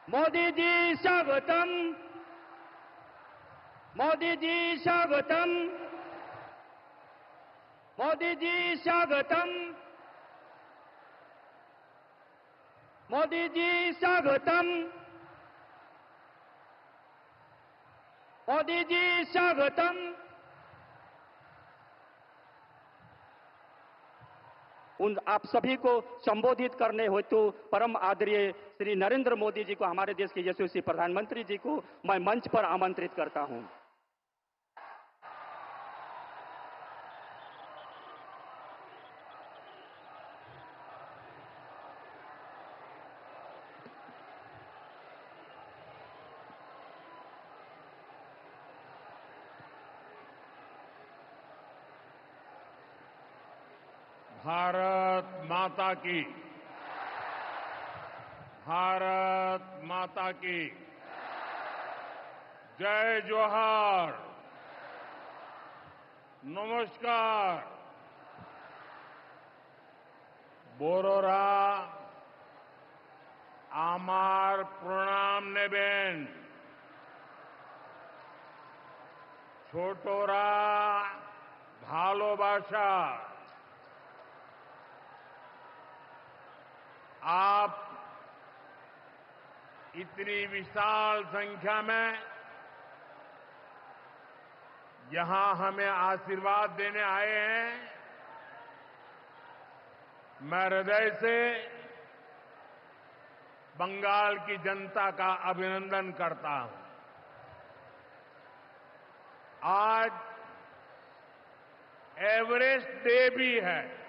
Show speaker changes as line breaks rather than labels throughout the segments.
मोदी जी स्वागतम। मोदी जी स्वागतम। मोदी जी स्वागतम। मोदी जी स्वागतम। मोदी जी स्वागतम। उन आप सभी को संबोधित करने हेतु परम आदरणीय श्री नरेंद्र मोदी जी को, हमारे देश के यशस्वी प्रधानमंत्री जी को मैं मंच पर आमंत्रित करता हूं।
भारत माता की, भारत माता की जय जोहार। नमस्कार। बोरोरा आमार प्रणाम नेबेन। छोटोरा भालोबाशा। आप इतनी विशाल संख्या में यहां हमें आशीर्वाद देने आए हैं, मैं हृदय से बंगाल की जनता का अभिनंदन करता हूं। आज एवरेस्ट डे भी है।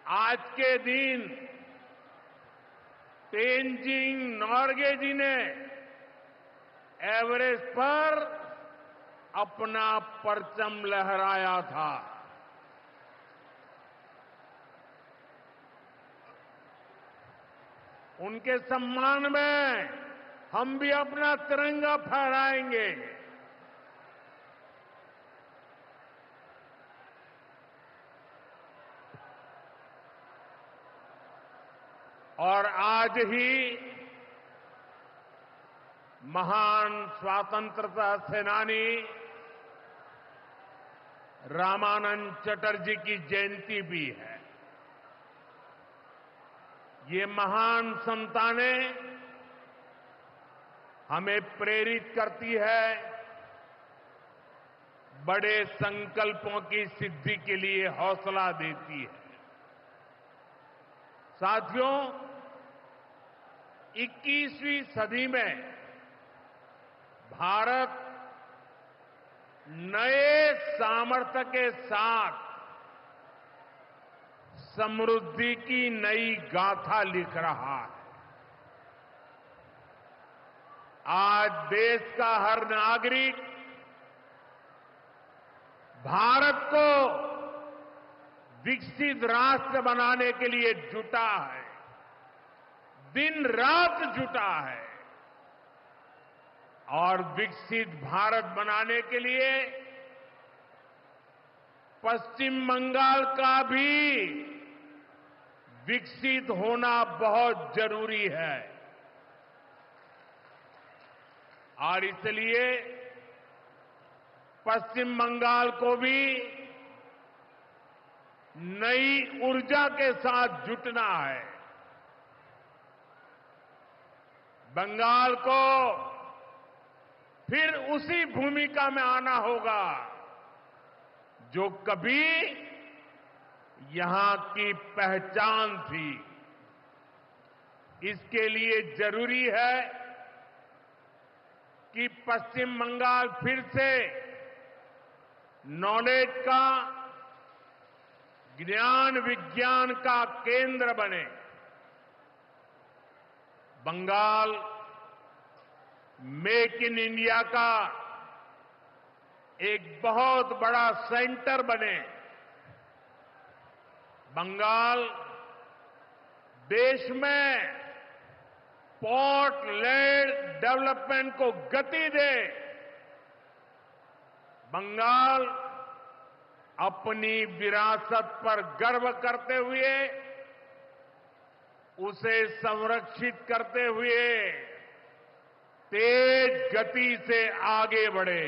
आज के दिन तेनजिंग नोर्गे जी ने एवरेस्ट पर अपना परचम लहराया था। उनके सम्मान में हम भी अपना तिरंगा फहराएंगे। और आज ही महान स्वतंत्रता सेनानी रामानंद चटर्जी की जयंती भी है। ये महान संतानें हमें प्रेरित करती है, बड़े संकल्पों की सिद्धि के लिए हौसला देती है। साथियों, 21वीं सदी में भारत नए सामर्थ्य के साथ समृद्धि की नई गाथा लिख रहा है। आज देश का हर नागरिक भारत को विकसित राष्ट्र बनाने के लिए जुटा है, दिन रात जुटा है। और विकसित भारत बनाने के लिए पश्चिम बंगाल का भी विकसित होना बहुत जरूरी है। और इसलिए पश्चिम बंगाल को भी नई ऊर्जा के साथ जुटना है। बंगाल को फिर उसी भूमिका में आना होगा जो कभी यहां की पहचान थी। इसके लिए जरूरी है कि पश्चिम बंगाल फिर से नॉलेज का, ज्ञान विज्ञान का केंद्र बने। बंगाल मेक इन इंडिया का एक बहुत बड़ा सेंटर बने। बंगाल देश में पोर्ट लेड डेवलपमेंट को गति दे। बंगाल अपनी विरासत पर गर्व करते हुए उसे संरक्षित करते हुए तेज गति से आगे बढ़े।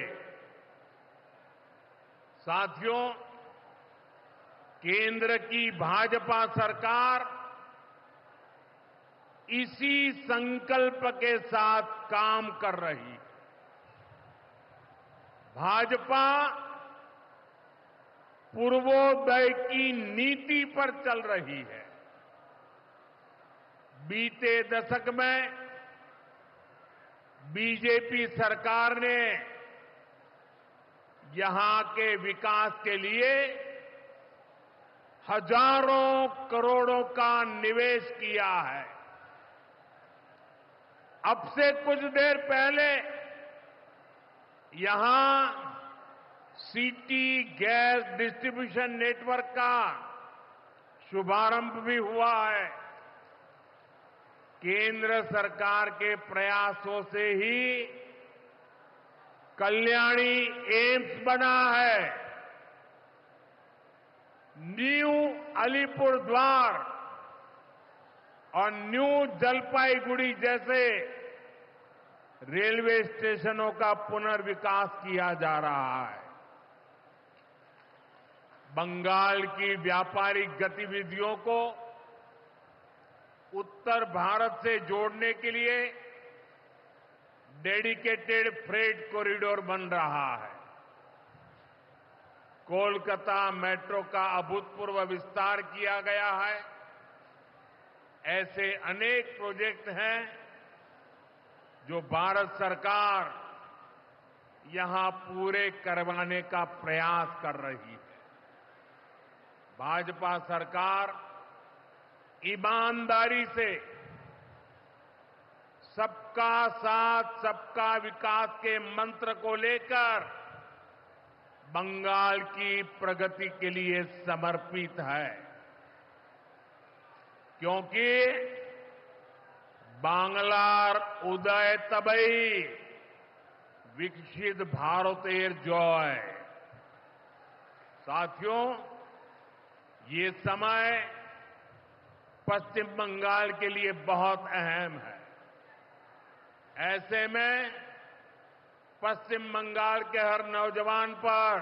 साथियों, केंद्र की भाजपा सरकार इसी संकल्प के साथ काम कर रही है। भाजपा पूर्वोदय की नीति पर चल रही है। बीते दशक में बीजेपी सरकार ने यहां के विकास के लिए हजारों करोड़ों का निवेश किया है। अब से कुछ देर पहले यहां सिटी गैस डिस्ट्रीब्यूशन नेटवर्क का शुभारंभ भी हुआ है। केंद्र सरकार के प्रयासों से ही कल्याणी एम्स बना है। न्यू अलीपुरद्वार और न्यू जलपाईगुड़ी जैसे रेलवे स्टेशनों का पुनर्विकास किया जा रहा है। बंगाल की व्यापारिक गतिविधियों को उत्तर भारत से जोड़ने के लिए डेडिकेटेड फ्रेट कॉरिडोर बन रहा है। कोलकाता मेट्रो का अभूतपूर्व विस्तार किया गया है। ऐसे अनेक प्रोजेक्ट हैं जो भारत सरकार यहां पूरे करवाने का प्रयास कर रही है। भाजपा सरकार ईमानदारी से सबका साथ सबका विकास के मंत्र को लेकर बंगाल की प्रगति के लिए समर्पित है, क्योंकि बांग्लार उदय तबई विकसित भारतेर जय। साथियों, ये समय पश्चिम बंगाल के लिए बहुत अहम है। ऐसे में पश्चिम बंगाल के हर नौजवान पर,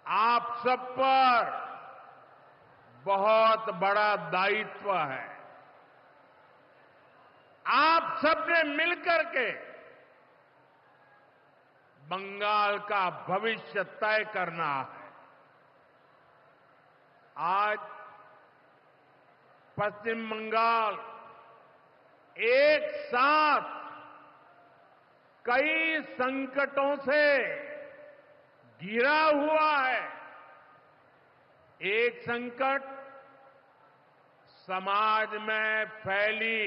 आप सब पर बहुत बड़ा दायित्व है। आप सबने मिलकर के बंगाल का भविष्य तय करना है। आज पश्चिम बंगाल एक साथ कई संकटों से घिरा हुआ है। एक संकट समाज में फैली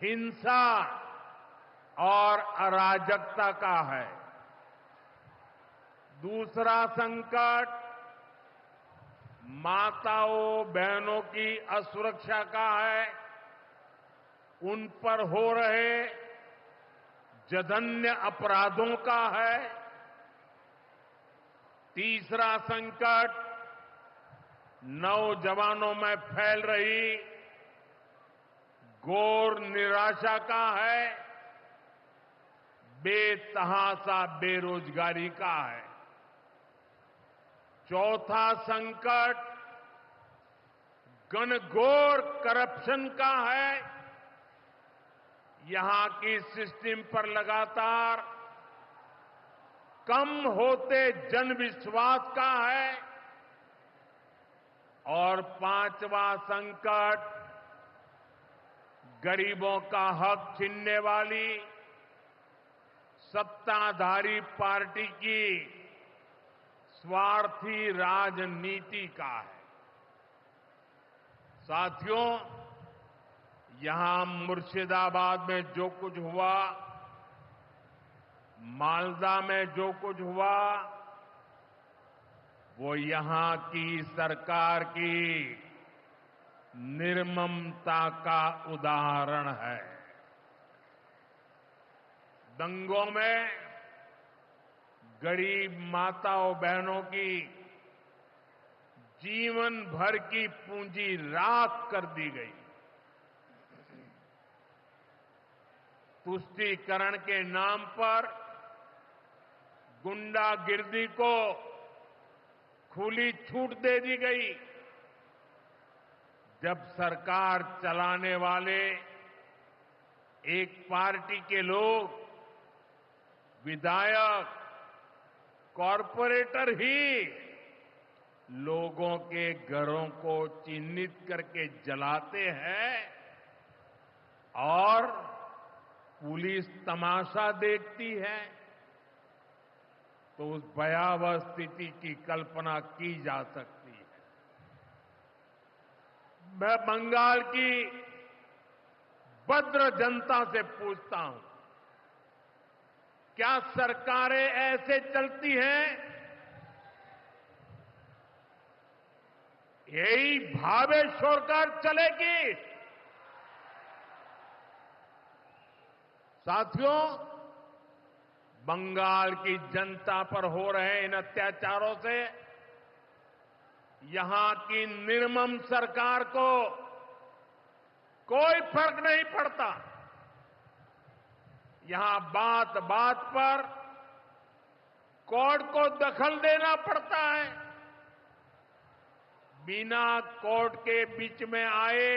हिंसा और अराजकता का है। दूसरा संकट माताओं बहनों की असुरक्षा का है। उन पर हो रहे जघन्य अपराधों का है। तीसरा संकट नौजवानों में फैल रही घोर निराशा का है। बेतहाशा बेरोजगारी का है। चौथा संकट घनघोर करप्शन का है। यहां की सिस्टम पर लगातार कम होते जनविश्वास का है। और पांचवा संकट गरीबों का हक छीनने वाली सत्ताधारी पार्टी की स्वार्थी राजनीति का है। साथियों, यहां मुर्शिदाबाद में जो कुछ हुआ, मालदा में जो कुछ हुआ, वो यहां की सरकार की निर्ममता का उदाहरण है। दंगों में गरीब माताओं बहनों की जीवन भर की पूंजी राख कर दी गई। तुष्टीकरण के नाम पर गुंडागिर्दी को खुली छूट दे दी गई। जब सरकार चलाने वाले एक पार्टी के लोग, विधायक, कॉरपोरेटर ही लोगों के घरों को चिन्हित करके जलाते हैं और पुलिस तमाशा देखती है, तो उस भयावह स्थिति की कल्पना की जा सकती है। मैं बंगाल की भद्र जनता से पूछता हूं, क्या सरकारें ऐसे चलती हैं? यही भावेश्वर कर चलेगी? साथियों, बंगाल की जनता पर हो रहे इन अत्याचारों से यहां की निर्मम सरकार को कोई फर्क नहीं पड़ता। यहां बात बात पर कोर्ट को दखल देना पड़ता है। बिना कोर्ट के बीच में आए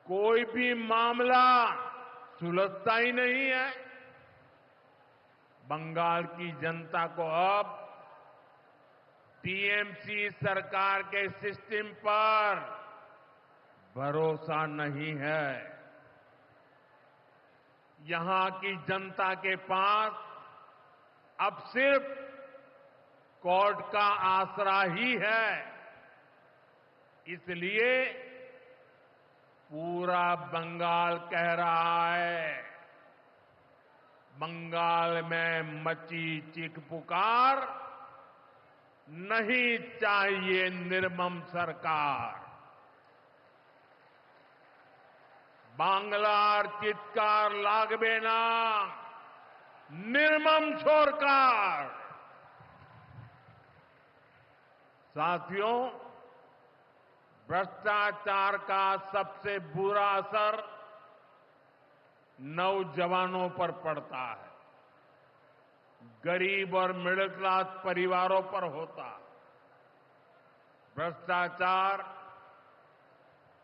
कोई भी मामला सुलझता ही नहीं है। बंगाल की जनता को अब टीएमसी सरकार के सिस्टम पर भरोसा नहीं है। यहां की जनता के पास अब सिर्फ कोर्ट का आसरा ही है। इसलिए पूरा बंगाल कह रहा है, बंगाल में मची चीख पुकार, नहीं चाहिए निर्मम सरकार। बांग्लार चित्कार लागबे ना, निर्मम सरकार। साथियों, भ्रष्टाचार का सबसे बुरा असर नौजवानों पर पड़ता है, गरीब और मिडिल क्लास परिवारों पर होता। भ्रष्टाचार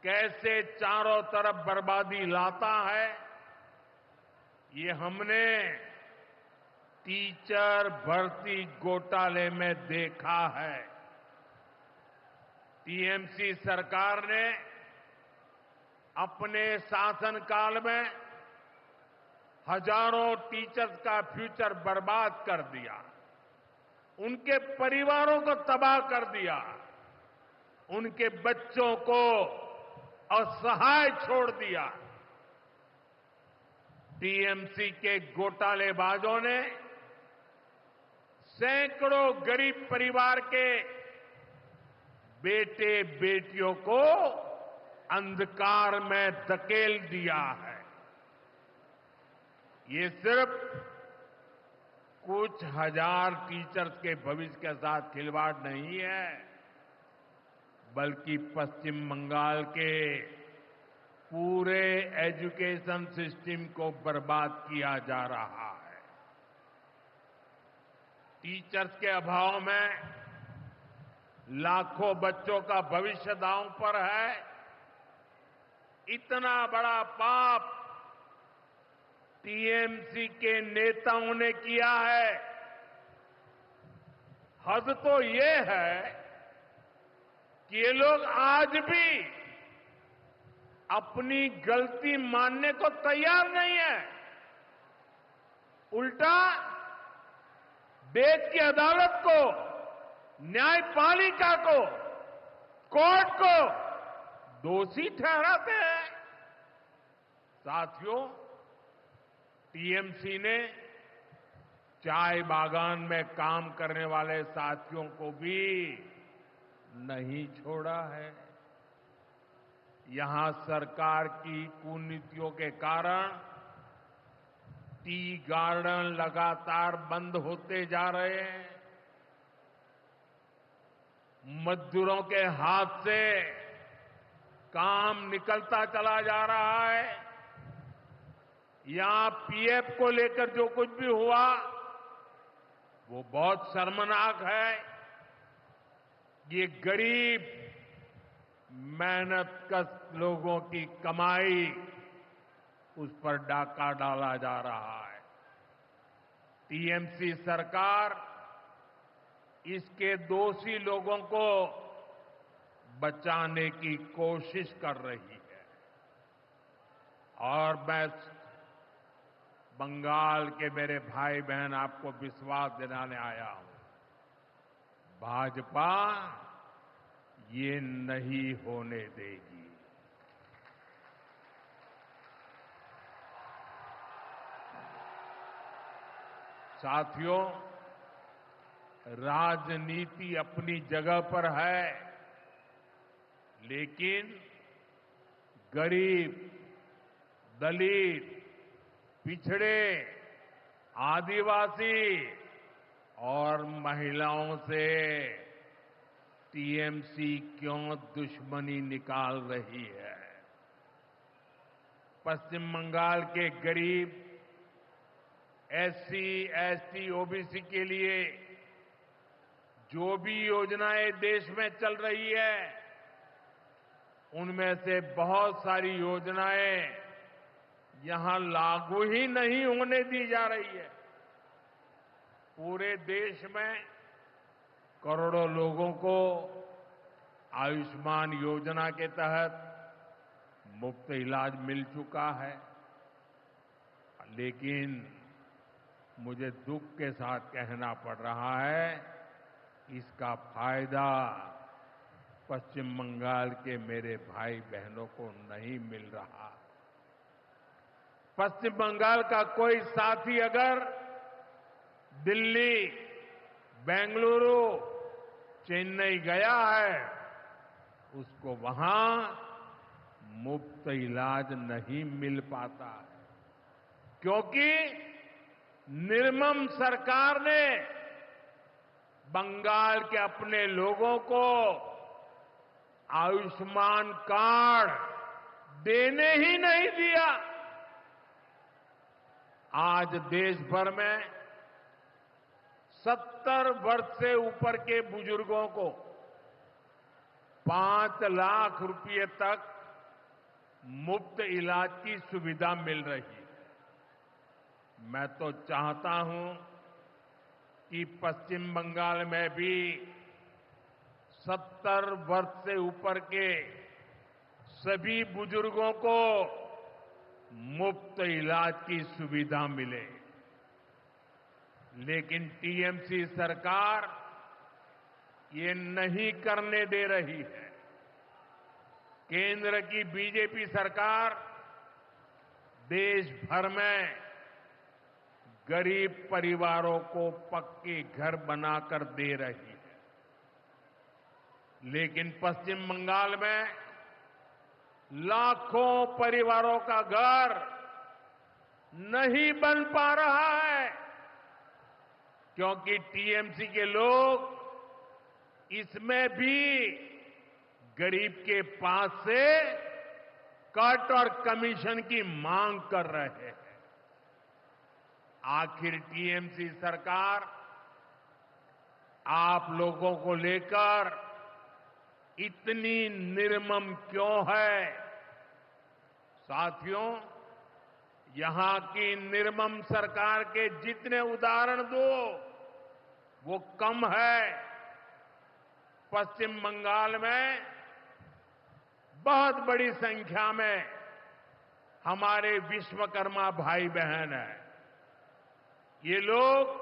कैसे चारों तरफ बर्बादी लाता है, ये हमने टीचर भर्ती घोटाले में देखा है। टीएमसी सरकार ने अपने शासनकाल में हजारों टीचर्स का फ्यूचर बर्बाद कर दिया, उनके परिवारों को तबाह कर दिया, उनके बच्चों को असहाय छोड़ दिया। टीएमसी के घोटालेबाजों ने सैकड़ों गरीब परिवार के बेटे बेटियों को अंधकार में धकेल दिया है। ये सिर्फ कुछ हजार टीचर्स के भविष्य के साथ खिलवाड़ नहीं है, बल्कि पश्चिम बंगाल के पूरे एजुकेशन सिस्टम को बर्बाद किया जा रहा है। टीचर्स के अभाव में लाखों बच्चों का भविष्य दांव पर है। इतना बड़ा पाप टीएमसी के नेताओं ने किया है। हद तो ये है कि ये लोग आज भी अपनी गलती मानने को तैयार नहीं है। उल्टा देश की अदालत को, न्यायपालिका को, कोर्ट को दोषी ठहराते हैं। साथियों, टीएमसी ने चाय बागान में काम करने वाले साथियों को भी नहीं छोड़ा है। यहां सरकार की कुनीतियों के कारण टी गार्डन लगातार बंद होते जा रहे हैं। मजदूरों के हाथ से काम निकलता चला जा रहा है। यहां पीएफ को लेकर जो कुछ भी हुआ वो बहुत शर्मनाक है। ये गरीब मेहनतकश लोगों की कमाई उस पर डाका डाला जा रहा है। टीएमसी सरकार इसके दोषी लोगों को बचाने की कोशिश कर रही है। और मैं बंगाल के मेरे भाई बहन आपको विश्वास दिलाने आया हूं, भाजपा ये नहीं होने देगी। साथियों, राजनीति अपनी जगह पर है, लेकिन गरीब, दलित, पिछड़े, आदिवासी और महिलाओं से टीएमसी क्यों दुश्मनी निकाल रही है? पश्चिम बंगाल के गरीब, एससी, एसटी, ओबीसी के लिए जो भी योजनाएं देश में चल रही है, उनमें से बहुत सारी योजनाएं यहां लागू ही नहीं होने दी जा रही है। पूरे देश में करोड़ों लोगों को आयुष्मान योजना के तहत मुफ्त इलाज मिल चुका है, लेकिन मुझे दुख के साथ कहना पड़ रहा है, इसका फायदा पश्चिम बंगाल के मेरे भाई बहनों को नहीं मिल रहा। पश्चिम बंगाल का कोई साथी अगर दिल्ली, बेंगलुरु, चेन्नई गया है, उसको वहां मुफ्त इलाज नहीं मिल पाता है, क्योंकि निर्मम सरकार ने बंगाल के अपने लोगों को आयुष्मान कार्ड देने ही नहीं दिया। आज देश भर में 70 वर्ष से ऊपर के बुजुर्गों को 5 लाख रुपए तक मुफ्त इलाज की सुविधा मिल रही है। मैं तो चाहता हूं कि पश्चिम बंगाल में भी 70 वर्ष से ऊपर के सभी बुजुर्गों को मुफ्त इलाज की सुविधा मिले, लेकिन टीएमसी सरकार ये नहीं करने दे रही है। केंद्र की बीजेपी सरकार देश भर में गरीब परिवारों को पक्के घर बनाकर दे रही है, लेकिन पश्चिम बंगाल में लाखों परिवारों का घर नहीं बन पा रहा है, क्योंकि टीएमसी के लोग इसमें भी गरीब के पास से कट और कमीशन की मांग कर रहे हैं। आखिर टीएमसी सरकार आप लोगों को लेकर इतनी निर्मम क्यों है? साथियों, यहां की निर्मम सरकार के जितने उदाहरण दो वो कम है। पश्चिम बंगाल में बहुत बड़ी संख्या में हमारे विश्वकर्मा भाई बहन हैं। ये लोग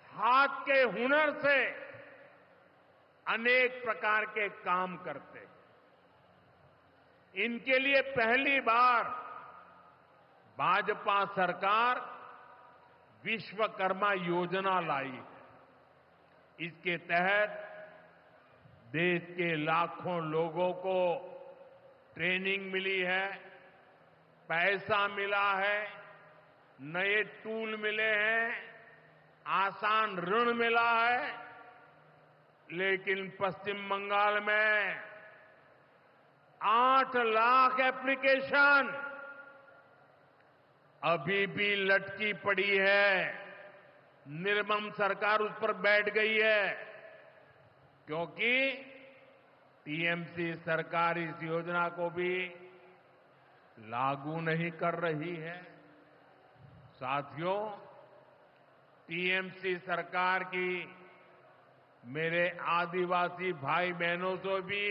हाथ के हुनर से अनेक प्रकार के काम करते हैं। इनके लिए पहली बार भाजपा सरकार विश्वकर्मा योजना लाई है। इसके तहत देश के लाखों लोगों को ट्रेनिंग मिली है, पैसा मिला है, नए टूल मिले हैं, आसान ऋण मिला है। लेकिन पश्चिम बंगाल में 8 लाख एप्लीकेशन अभी भी लटकी पड़ी है। निर्मम सरकार उस पर बैठ गई है क्योंकि टीएमसी सरकार इस योजना को भी लागू नहीं कर रही है। साथियों, टीएमसी सरकार की मेरे आदिवासी भाई बहनों से भी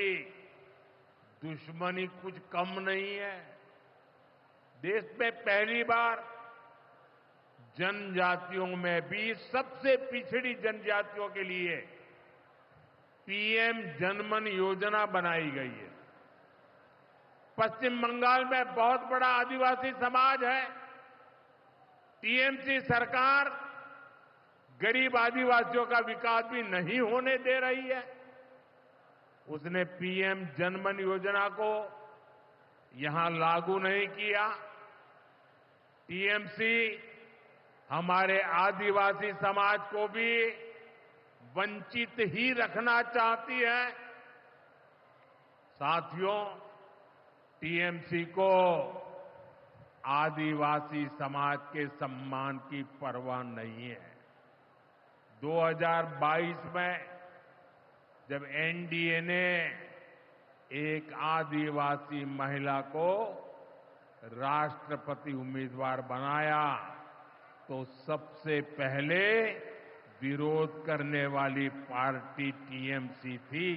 दुश्मनी कुछ कम नहीं है। देश में पहली बार जनजातियों में भी सबसे पिछड़ी जनजातियों के लिए पीएम जनमन योजना बनाई गई है। पश्चिम बंगाल में बहुत बड़ा आदिवासी समाज है। टीएमसी सरकार गरीब आदिवासियों का विकास भी नहीं होने दे रही है। उसने पीएम जनमन योजना को यहां लागू नहीं किया। टीएमसी हमारे आदिवासी समाज को भी वंचित ही रखना चाहती है। साथियों, टीएमसी को आदिवासी समाज के सम्मान की परवाह नहीं है। 2022 में जब एनडीए ने एक आदिवासी महिला को राष्ट्रपति उम्मीदवार बनाया तो सबसे पहले विरोध करने वाली पार्टी टीएमसी थी।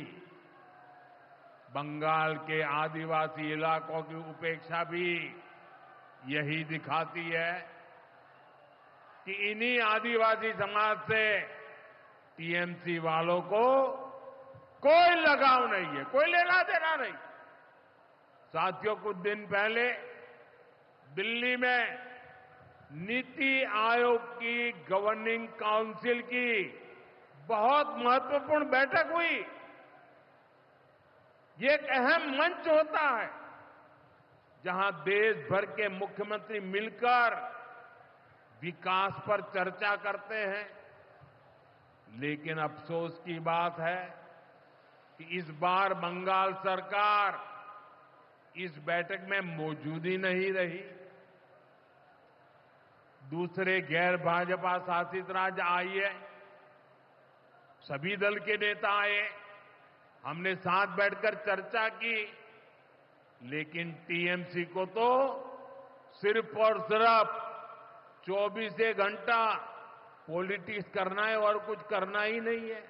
बंगाल के आदिवासी इलाकों की उपेक्षा भी यही दिखाती है कि इन्हीं आदिवासी समाज से टीएमसी वालों को कोई लगाव नहीं है, कोई लेना देना नहीं। साथियों, कुछ दिन पहले दिल्ली में नीति आयोग की गवर्निंग काउंसिल की बहुत महत्वपूर्ण बैठक हुई। ये एक अहम मंच होता है जहां देश भर के मुख्यमंत्री मिलकर विकास पर चर्चा करते हैं। लेकिन अफसोस की बात है कि इस बार बंगाल सरकार इस बैठक में मौजूद ही नहीं रही। दूसरे गैर भाजपा शासित राज्य आए, सभी दल के नेता आए, हमने साथ बैठकर चर्चा की, लेकिन टीएमसी को तो सिर्फ और सिर्फ 24 घंटा पॉलिटिक्स करना है और कुछ करना ही नहीं है।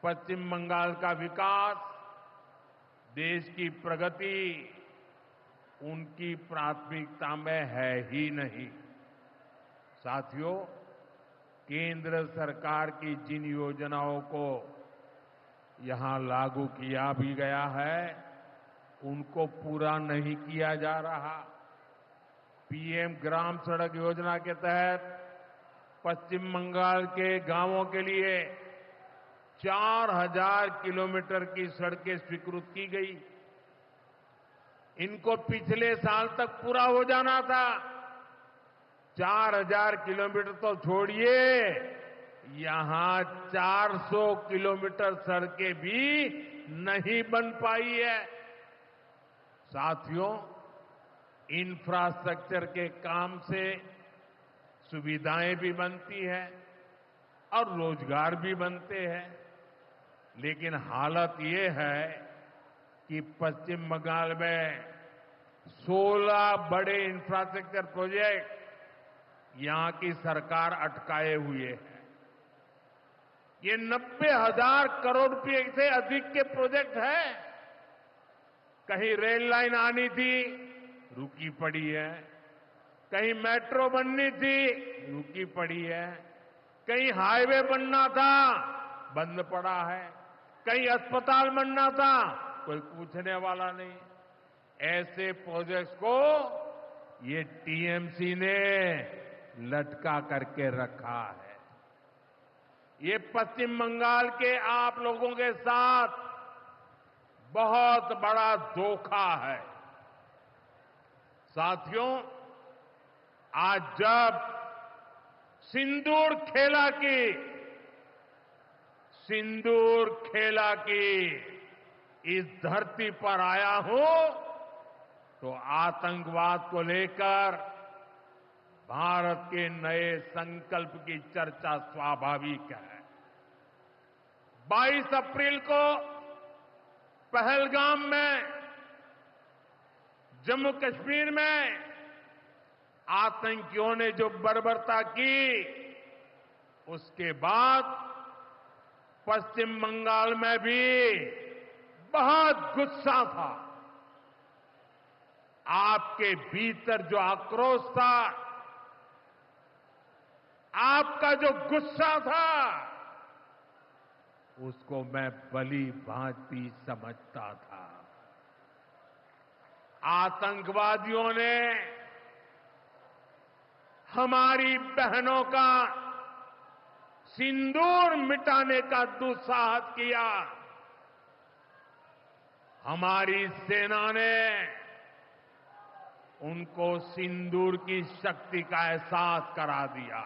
पश्चिम बंगाल का विकास, देश की प्रगति उनकी प्राथमिकता में है ही नहीं। साथियों, केंद्र सरकार की जिन योजनाओं को यहां लागू किया भी गया है, उनको पूरा नहीं किया जा रहा। पीएम ग्राम सड़क योजना के तहत पश्चिम बंगाल के गांवों के लिए 4000 किलोमीटर की सड़कें स्वीकृत की गई। इनको पिछले साल तक पूरा हो जाना था। 4000 किलोमीटर तो छोड़िए, यहां 400 किलोमीटर सड़कें भी नहीं बन पाई है। साथियों, इंफ्रास्ट्रक्चर के काम से सुविधाएं भी बनती है और रोजगार भी बनते हैं। लेकिन हालत ये है कि पश्चिम बंगाल में 16 बड़े इंफ्रास्ट्रक्चर प्रोजेक्ट यहां की सरकार अटकाए हुए है। ये 90,000 करोड़ रुपए से अधिक के प्रोजेक्ट हैं। कहीं रेल लाइन आनी थी, रुकी पड़ी है। कहीं मेट्रो बननी थी, रुकी पड़ी है। कहीं हाईवे बनना था, बंद पड़ा है। कहीं अस्पताल बनना था, कोई पूछने वाला नहीं। ऐसे प्रोजेक्ट्स को ये टीएमसी ने लटका करके रखा है। ये पश्चिम बंगाल के आप लोगों के साथ बहुत बड़ा धोखा है। साथियों, आज जब सिंदूर खेला की सिंदूर खेला की इस धरती पर आया हूं तो आतंकवाद को लेकर भारत के नए संकल्प की चर्चा स्वाभाविक है। 22 अप्रैल को पहलगाम में, जम्मू कश्मीर में आतंकियों ने जो बर्बरता की, उसके बाद पश्चिम बंगाल में भी बहुत गुस्सा था। आपके भीतर जो आक्रोश था, आपका जो गुस्सा था, उसको मैं भली भांति समझता था। आतंकवादियों ने हमारी बहनों का सिंदूर मिटाने का दुस्साहस किया। हमारी सेना ने उनको सिंदूर की शक्ति का एहसास करा दिया।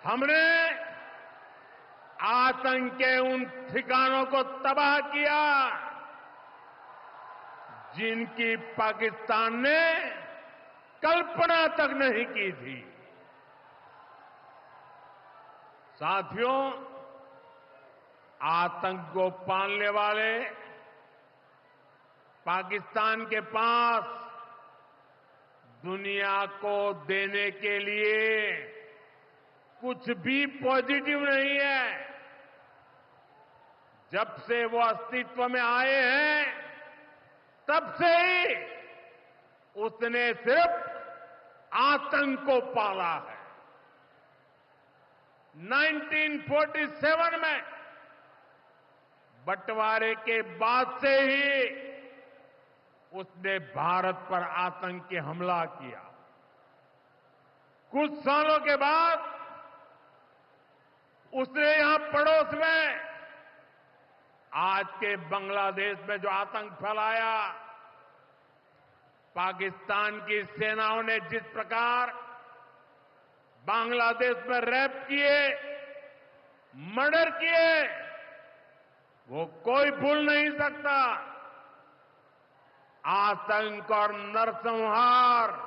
हमने आतंक के उन ठिकानों को तबाह किया जिनकी पाकिस्तान ने कल्पना तक नहीं की थी। साथियों, आतंक को पालने वाले पाकिस्तान के पास दुनिया को देने के लिए कुछ भी पॉजिटिव नहीं है। जब से वो अस्तित्व में आए हैं, तब से ही उसने सिर्फ आतंक को पाला है। 1947 में बंटवारे के बाद से ही उसने भारत पर आतंक के हमला किया। कुछ सालों के बाद उसने यहां पड़ोस में आज के बांग्लादेश में जो आतंक फैलाया, पाकिस्तान की सेनाओं ने जिस प्रकार बांग्लादेश में रेप किए, मर्डर किए, वो कोई भूल नहीं सकता। आतंक और नरसंहार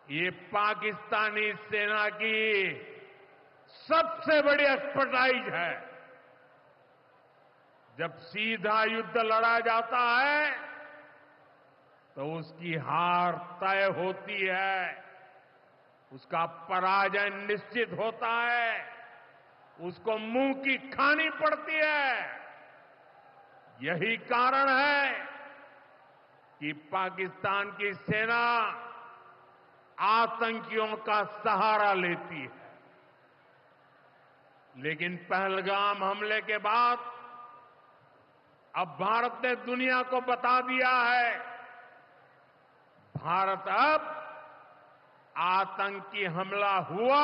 ये पाकिस्तानी सेना की सबसे बड़ी एक्सपर्टाइज है। जब सीधा युद्ध लड़ा जाता है तो उसकी हार तय होती है, उसका पराजय निश्चित होता है, उसको मुंह की खानी पड़ती है। यही कारण है कि पाकिस्तान की सेना आतंकियों का सहारा लेती है। लेकिन पहलगाम हमले के बाद अब भारत ने दुनिया को बता दिया है, भारत अब आतंकी हमला हुआ,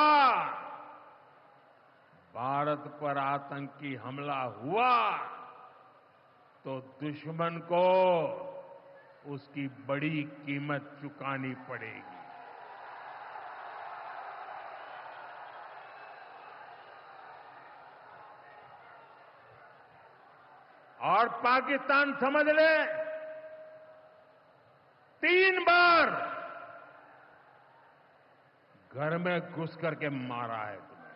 भारत पर आतंकी हमला हुआ तो दुश्मन को उसकी बड़ी कीमत चुकानी पड़ेगी। और पाकिस्तान समझ ले, 3 बार घर में घुस करके मारा है तुम्हें।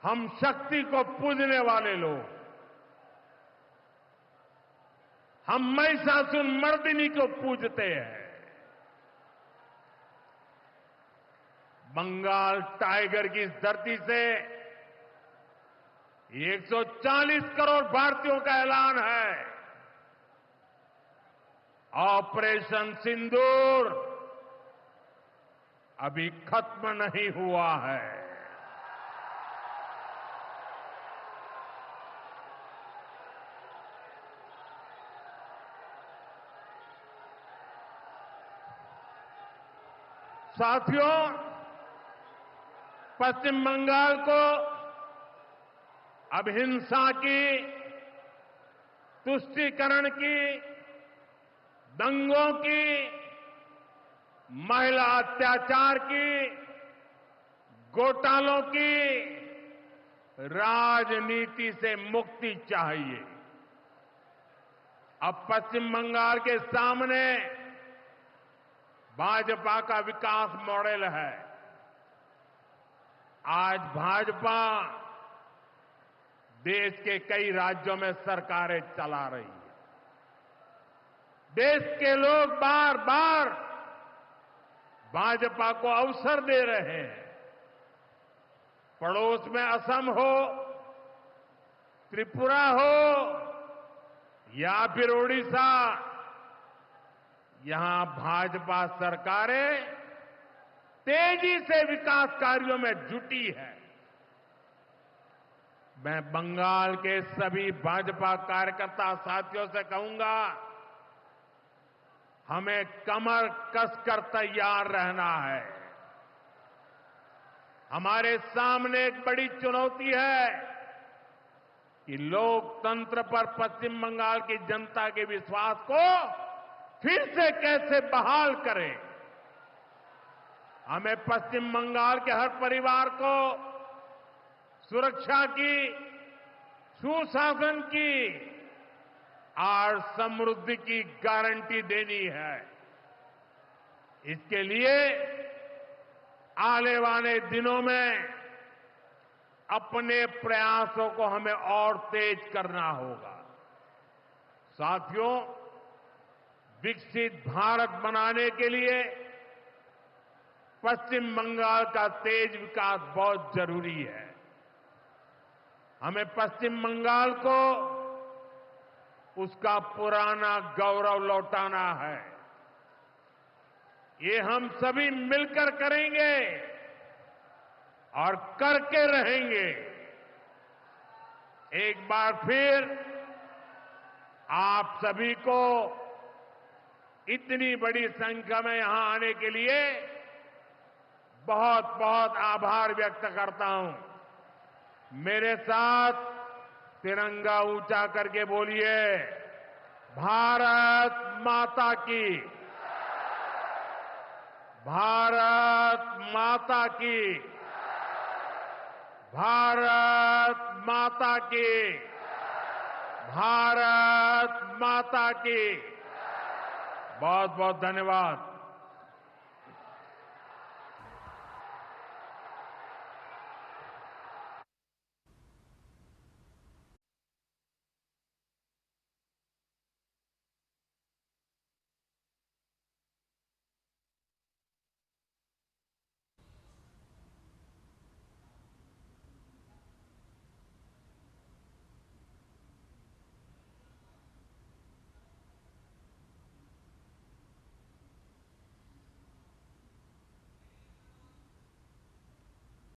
हम शक्ति को पूजने वाले लोग, हम महिषासुर मर्दिनी को पूजते हैं। बंगाल टाइगर की इस धरती से 140 करोड़ भारतीयों का ऐलान है। ऑपरेशन सिंदूर अभी खत्म नहीं हुआ है। साथियों, पश्चिम बंगाल को अब हिंसा की, तुष्टीकरण की, दंगों की, महिला अत्याचार की, घोटालों की राजनीति से मुक्ति चाहिए। अब पश्चिम बंगाल के सामने भाजपा का विकास मॉडल है। आज भाजपा देश के कई राज्यों में सरकारें चला रही है। देश के लोग बार बार भाजपा को अवसर दे रहे हैं। पड़ोस में असम हो, त्रिपुरा हो या फिर ओडिशा, यहां भाजपा सरकारें तेजी से विकास कार्यों में जुटी है। मैं बंगाल के सभी भाजपा कार्यकर्ता साथियों से कहूंगा, हमें कमर कसकर तैयार रहना है। हमारे सामने एक बड़ी चुनौती है कि लोकतंत्र पर पश्चिम बंगाल की जनता के विश्वास को फिर से कैसे बहाल करें। हमें पश्चिम बंगाल के हर परिवार को सुरक्षा की, सुशासन की और समृद्धि की गारंटी देनी है। इसके लिए आने वाले दिनों में अपने प्रयासों को हमें और तेज करना होगा। साथियों, विकसित भारत बनाने के लिए पश्चिम बंगाल का तेज विकास बहुत जरूरी है। हमें पश्चिम बंगाल को उसका पुराना गौरव लौटाना है। ये हम सभी मिलकर करेंगे और करके रहेंगे। एक बार फिर आप सभी को इतनी बड़ी संख्या में यहां आने के लिए बहुत बहुत आभार व्यक्त करता हूं। मेरे साथ तिरंगा ऊंचा करके बोलिए, भारत माता की, भारत माता की, भारत माता की, भारत माता की। बहुत बहुत धन्यवाद।